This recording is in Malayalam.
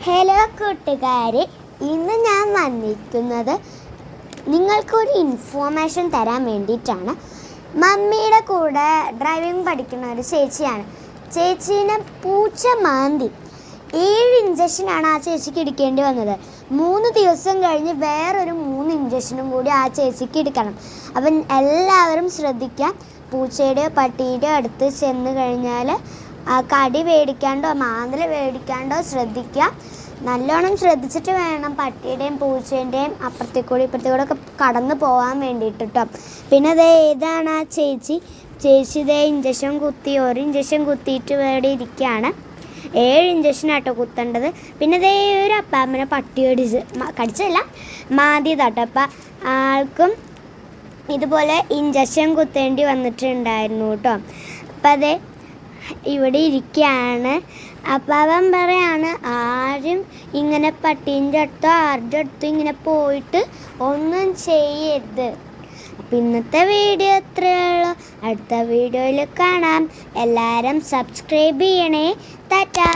ഹലോ കൂട്ടുകാരെ, ഇന്ന് ഞാൻ വന്നിരിക്കുന്നത് നിങ്ങൾക്കൊരു ഇൻഫോർമേഷൻ തരാൻ വേണ്ടിയിട്ടാണ്. മമ്മിയുടെ കൂടെ ഡ്രൈവിംഗ് പഠിക്കുന്ന ഒരു ചേച്ചിയാണ്. ചേച്ചീനെ പൂച്ച മാന്തി 7 ഇഞ്ചക്ഷനാണ് ആ ചേച്ചിക്ക് എടുക്കേണ്ടി വന്നത്. 3 ദിവസം കഴിഞ്ഞ് വേറൊരു 3 ഇഞ്ചക്ഷനും കൂടി ആ ചേച്ചിക്ക് എടുക്കണം. അപ്പം എല്ലാവരും ശ്രദ്ധിക്കാം. പൂച്ചയുടെയോ പട്ടിയുടെയോ അടുത്ത് ചെന്ന് കഴിഞ്ഞാൽ കടി മേടിക്കാണ്ടോ മാന്തൽ മേടിക്കാണ്ടോ ശ്രദ്ധിക്കുക. നല്ലോണം ശ്രദ്ധിച്ചിട്ട് വേണം പട്ടിയുടെയും പൂച്ചേൻ്റെയും അപ്പുറത്തേക്കൂടി ഇപ്പുറത്തേക്കൂടെ ഒക്കെ കടന്നു പോകാൻ വേണ്ടിയിട്ട് കേട്ടോ. പിന്നെ ഇതാണ് ആ ചേച്ചി ഇതേ ഇഞ്ചക്ഷൻ കുത്തി, ഒരു ഇഞ്ചക്ഷൻ കുത്തിയിട്ട് ഇവിടെ ഇരിക്കുകയാണ്. 7 ഇഞ്ചക്ഷനാട്ടോ കുത്തേണ്ടത്. പിന്നെ ഒരു അപ്പാമ്മനെ പട്ടി കടിച്ചല്ല മാന്തിയതാട്ടോ. അപ്പം ആൾക്കും ഇതുപോലെ ഇഞ്ചക്ഷൻ കുത്തേണ്ടി വന്നിട്ടുണ്ടായിരുന്നു കേട്ടോ. അപ്പം ഇവിടെ ഇരിക്കുകയാണ്. അപ്പം അവൻ പറയാണ്, ആരും ഇങ്ങനെ പട്ടീൻ്റെ അടുത്തോ ആരുടെ അടുത്തോ ഇങ്ങനെ പോയിട്ട് ഒന്നും ചെയ്യരുത്. അപ്പം ഇന്നത്തെ വീഡിയോ ഇത്രയേ ഉള്ളൂ. അടുത്ത വീഡിയോയിൽ കാണാം. എല്ലാവരും സബ്സ്ക്രൈബ് ചെയ്യണേ. ടാറ്റാ.